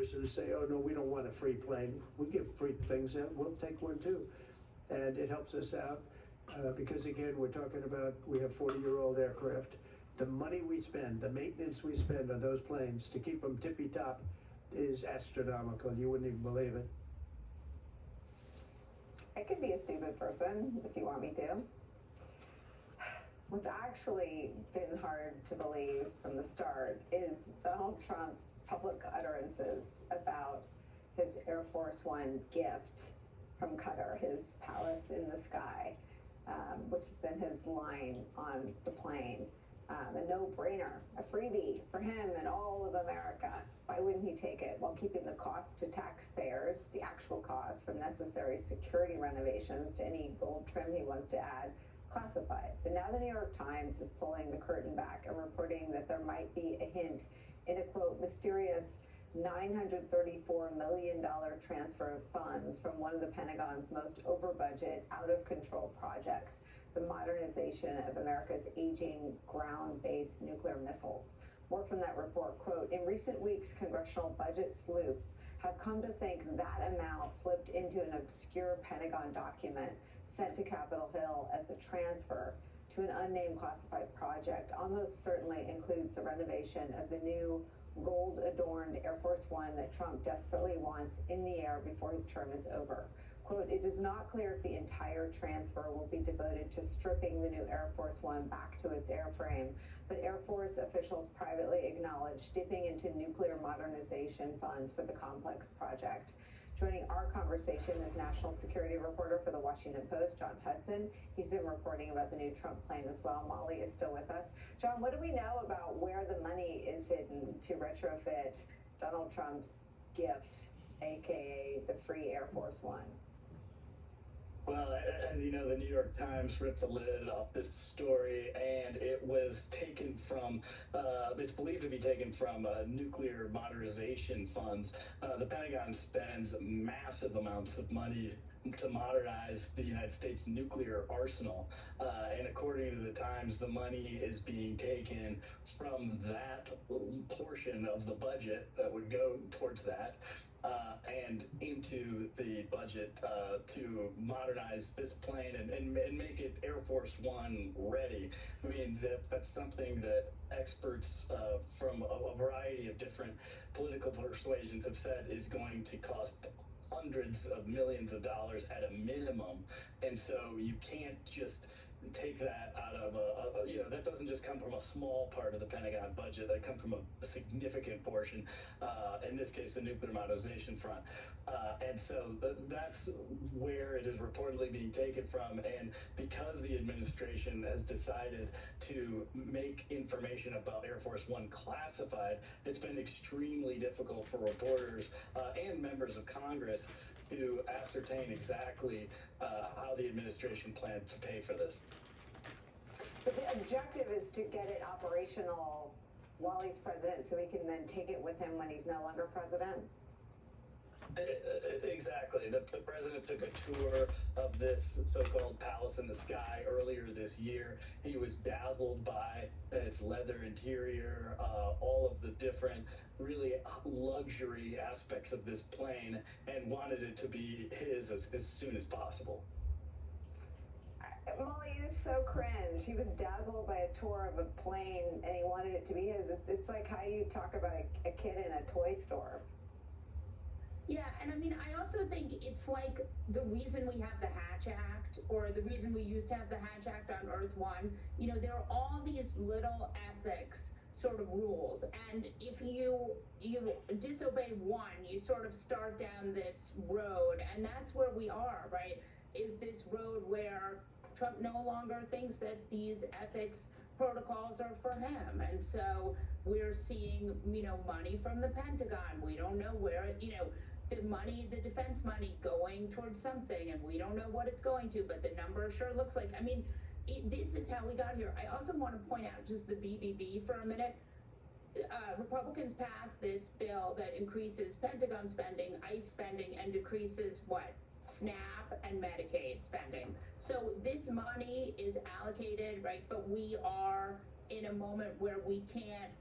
person to say, oh, no, we don't want a free plane. We give free things out. We'll take one too. And it helps us out because, again, we're talking about we have 40-year-old aircraft. The money we spend, the maintenance we spend on those planes to keep them tippy-top is astronomical. You wouldn't even believe it. I could be a stupid person if you want me to. What's actually been hard to believe from the start is Donald Trump's public utterances about his Air Force One gift from Qatar, his palace in the sky, which has been his line on the plane. A no-brainer, a freebie for him and all of America. Why wouldn't he take it while keeping the cost to taxpayers, the actual cost from necessary security renovations to any gold trim he wants to add, classified? But now the New York Times is pulling the curtain back and reporting that there might be a hint in a, quote, mysterious $934 million transfer of funds from one of the Pentagon's most over-budget, out-of-control projects, the modernization of America's aging ground-based nuclear missiles. More from that report, quote, in recent weeks, congressional budget sleuths have come to think that amount slipped into an obscure Pentagon document sent to Capitol Hill as a transfer to an unnamed classified project. Almost certainly includes the renovation of the new gold-adorned Air Force One that Trump desperately wants in the air before his term is over. Quote, it is not clear if the entire transfer will be devoted to stripping the new Air Force One back to its airframe, but Air Force officials privately acknowledged dipping into nuclear modernization funds for the complex project. Joining our conversation is national security reporter for the Washington Post, John Hudson. He's been reporting about the new Trump plane as well. Molly is still with us. John, what do we know about where the money is hidden to retrofit Donald Trump's gift, aka the free Air Force One? Well, as you know, the New York Times ripped the lid off this story, and it was taken from, it's believed to be taken from nuclear modernization funds. The Pentagon spends massive amounts of money to modernize the United States nuclear arsenal. And according to the Times, the money is being taken from that portion of the budget that would go towards that. And into the budget to modernize this plane and make it Air Force One ready. I mean, that's something that experts from a variety of different political persuasions have said is going to cost hundreds of millions of dollars at a minimum. And so you can't just take that out of that doesn't just come from a small part of the Pentagon budget. That comes from a significant portion, in this case, the nuclear modernization front. And so that's where it is reportedly being taken from. And because the administration has decided to make information about Air Force One classified, it's been extremely difficult for reporters and members of Congress to ascertain exactly how the administration planned to pay for this. But the objective is to get it operational while he's president so he can then take it with him when he's no longer president? Exactly. The president took a tour of this so-called palace in the sky earlier this year. He was dazzled by its leather interior, all of the different really luxury aspects of this plane, and wanted it to be his as soon as possible. Molly, it is so cringe. He was dazzled by a tour of a plane and he wanted it to be his. It's like how you talk about a kid in a toy store. Yeah, and I mean, I also think it's like the reason we have the Hatch Act, or the reason we used to have the Hatch Act on Earth One, there are all these little ethics sort of rules, and if you disobey one, you sort of start down this road, and that's where we are, right? Is this road where Trump no longer thinks that these ethics protocols are for him, and so we're seeing money from the Pentagon. We don't know where the defense money going towards something, and we don't know what it's going to, but the number sure looks like, this is how we got here. I also want to point out just the BBB for a minute. Republicans passed this bill that increases Pentagon spending, ICE spending, and decreases SNAP and Medicaid spending. So this money is allocated, right? But we are in a moment where we can't,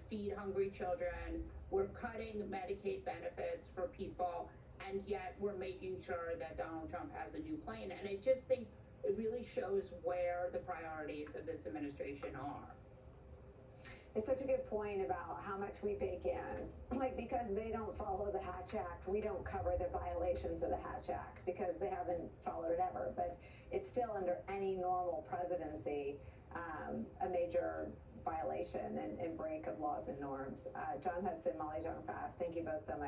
feed hungry children, we're cutting Medicaid benefits for people, and yet we're making sure that Donald Trump has a new plane. And I just think it really shows where the priorities of this administration are. It's such a good point about how much we bake in. Like, because they don't follow the Hatch Act, we don't cover the violations of the Hatch Act because they haven't followed it ever. But it's still, under any normal presidency, a major violation and break of laws and norms. John Hudson, Molly Jong-Fast, thank you both so much.